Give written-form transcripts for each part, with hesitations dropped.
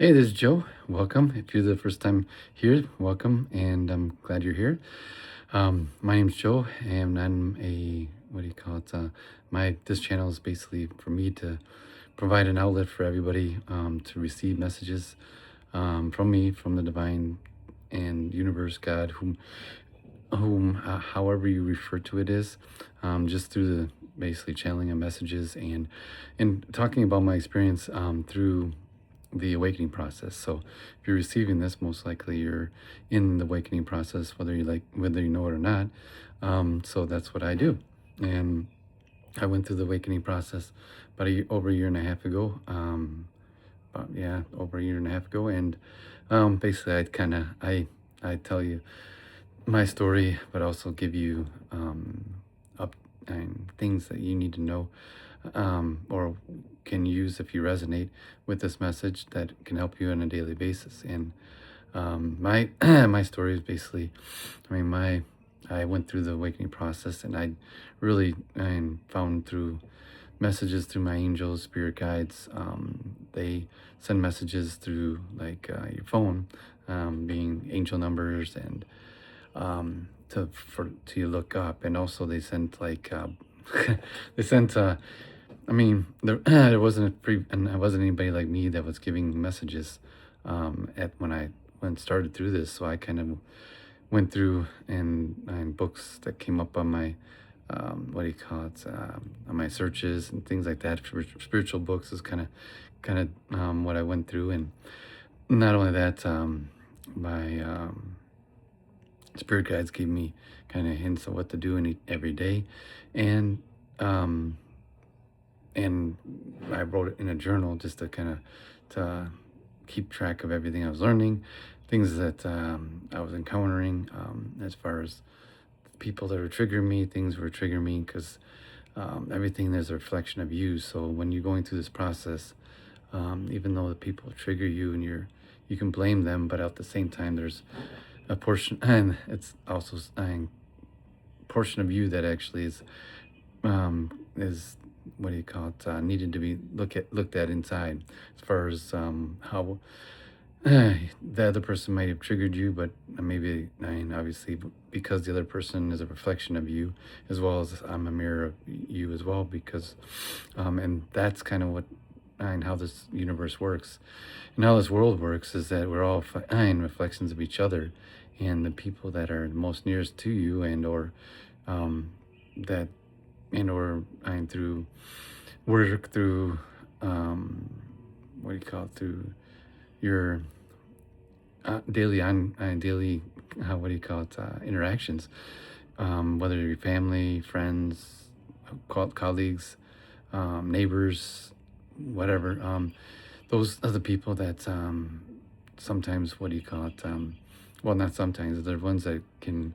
Hey, this is Joe. Welcome. If you're the first time here, welcome, and I'm glad you're here. My name's Joe, and I'm a what do you call it? My this channel is basically for me to provide an outlet for everybody to receive messages from me, from the divine and universe, God, whom however you refer to it is, just through the basically channeling of messages and talking about my experience through the awakening process. So if you're receiving this, most likely you're in the awakening process, whether you know it or not. So that's what I do, and I went through the awakening process over a year and a half ago. Over a year and a half ago, and basically I tell you my story, but also give you up and things that you need to know, or can use if you resonate with this message that can help you on a daily basis. And my my story is basically, I went through the awakening process, and I really found through messages through my angels, spirit guides. They send messages through your phone, being angel numbers and to look up, and also they sent they sent there wasn't and I wasn't anybody like me that was giving messages at when started through this, so I kind of went through and books that came up on my on my searches and things like that for spiritual books is kind of what I went through. And not only that, my spirit guides gave me kind of hints of what to do every day, and um, and I wrote it in a journal just to to keep track of everything I was learning, things that I was encountering, as far as people that were triggering me, things were triggering me, because everything is a reflection of you. So when you're going through this process, even though the people trigger you and you can blame them, but at the same time there's a portion, and it's also a portion of you that actually is what do you call it, needed to be looked at inside, as far as how the other person might have triggered you, but maybe, obviously, because the other person is a reflection of you, as well as I'm a mirror of you as well, because, and that's kind of and how this universe works, and how this world works, is that we're all reflections of each other, and the people that are most nearest to you, um, that, and through work, through, what do you call it, through your daily what do you call it, interactions, whether you're family, friends, colleagues, neighbors, whatever. Those are the people that sometimes, what do you call it, well, not sometimes, they're the ones that can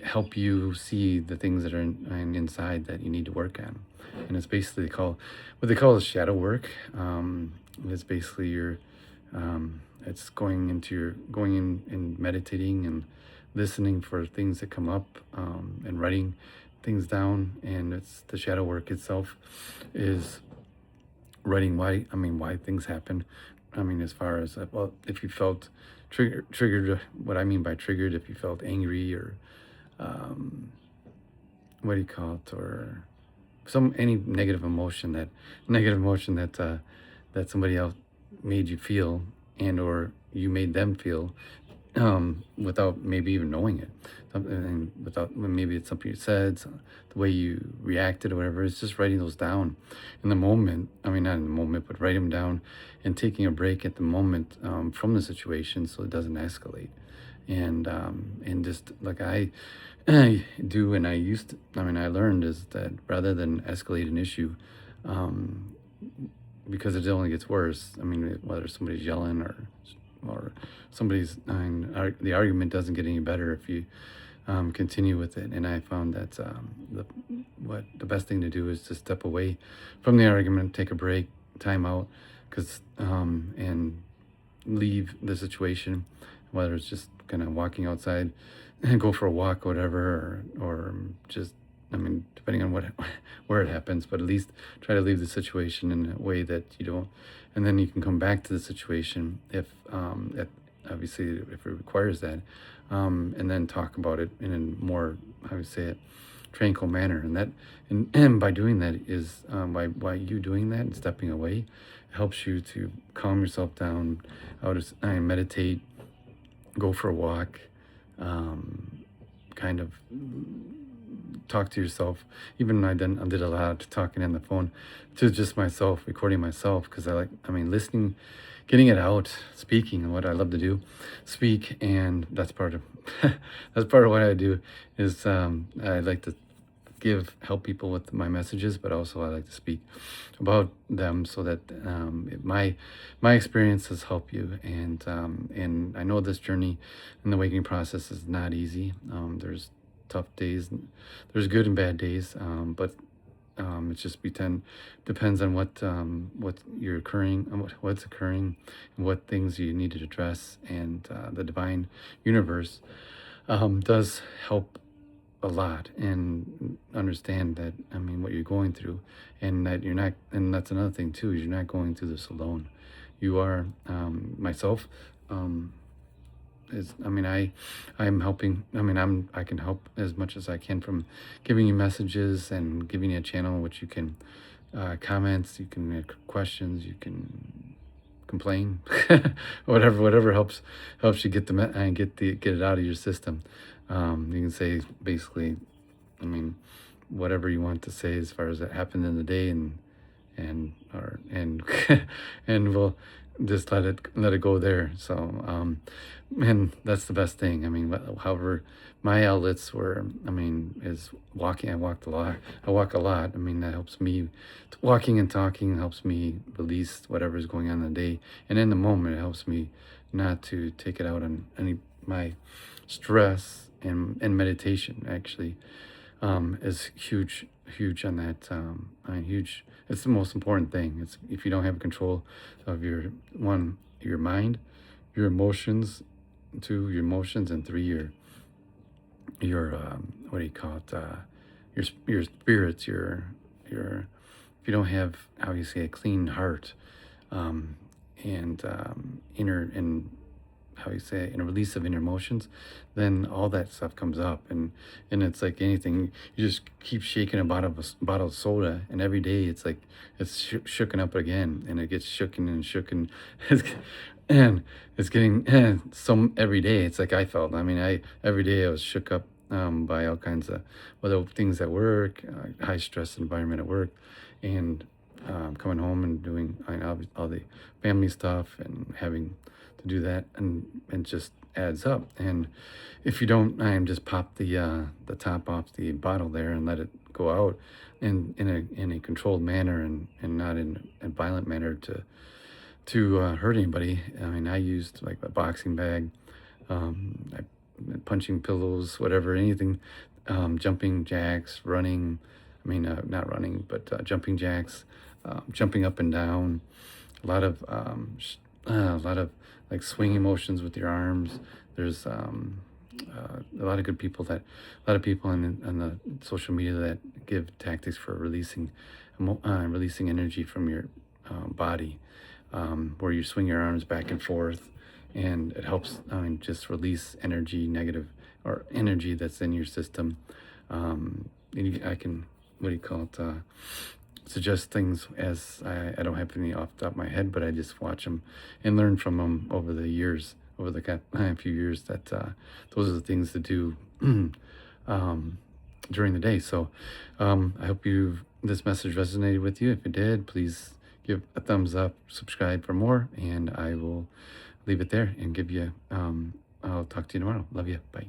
help you see the things that are inside that you need to work on. And it's basically called what they call shadow work. It's basically it's going in and meditating and listening for things that come up, and writing things down. And it's the shadow work itself is writing why things happen. As far as well, if you felt triggered, what I mean by triggered, if you felt angry, or um, what do you call it, or any negative emotion that somebody else made you feel, and or you made them feel, without maybe even knowing it. And without, maybe it's something you said, the way you reacted or whatever. It's just writing those down in the moment. Not in the moment, but write them down, and taking a break at the moment, from the situation, so it doesn't escalate. And just like I do, and I learned, is that rather than escalate an issue, um, because it only gets worse. Whether somebody's yelling, or somebody's, the argument doesn't get any better if you continue with it. And I found that the best thing to do is to step away from the argument, take a break, time out, because and leave the situation, whether it's just kind of walking outside and go for a walk, or whatever, or just I mean, depending on what where it happens, but at least try to leave the situation in a way that you don't, and then you can come back to the situation if obviously if it requires that, and then talk about it in a more, I would say it, tranquil manner. And that, and by doing that is by you doing that and stepping away, helps you to calm yourself down. I meditate, go for a walk, kind of talk to yourself. Even I did a lot of talking on the phone to just myself, recording myself, because I mean, listening, getting it out, speaking, and what I love to do, speak, and that's part of that's part of what I do. Is I like to help people with my messages, but also I like to speak about them so that my experiences help you. And I know this journey in the awakening process is not easy. There's tough days, there's good and bad days, but it's just depends on what you're occurring, and what's occurring, and what things you need to address. And the divine universe does help a lot, and understand that, I mean, what you're going through, and that you're not, and that's another thing too, is you're not going through this alone. You are, myself, is, I mean, I'm helping. I mean, I can help as much as I can, from giving you messages and giving you a channel in which you can comments, you can make questions, you can complain, whatever helps you get and get it out of your system. You can say basically, I mean, whatever you want to say as far as that happened in the day, and and we'll just let it go there. So and that's the best thing. I mean, however, my outlets were, I mean, is walking. I walk a lot. I mean, that helps me. Walking and talking helps me release whatever's going on in the day, and in the moment, it helps me not to take it out on any my stress. And meditation actually is huge on that. I mean, huge. It's the most important thing. It's, if you don't have control of your mind, your emotions, two, your emotions, and three, your what do you call it? Your spirits, your if you don't have, obviously, a clean heart, and inner, and how you say, in a release of inner emotions, then all that stuff comes up. And it's like anything, you just keep shaking a bottle of soda, and every day it's like it's shooken up again, and it gets shooken and shooken. And it's getting some every day. It's like I felt, I mean, I every day I was shook up by all kinds of, whether things at work, high stress environment at work, and coming home and doing, I know, all the family stuff, and having to do that, and just adds up. And if you don't, I am just pop the top off the bottle there and let it go out in a controlled manner, and not in a violent manner to hurt anybody. I mean, I used like a boxing bag, I, punching pillows, whatever, anything, jumping jacks, running. I mean, not running, but jumping jacks, jumping up and down. A lot of a lot of like swinging motions with your arms. There's a lot of good people a lot of people on the social media that give tactics for releasing energy from your body, where you swing your arms back and forth, and it helps just release energy, negative, or energy that's in your system. I can, what do you call it? Suggest things, as I don't have any off the top of my head, but I just watch them and learn from them over the years, over the few years, that those are the things to do during the day. So I hope this message resonated with you. If it did, please give a thumbs up, subscribe for more, and I will leave it there and give you, I'll talk to you tomorrow. Love you. Bye.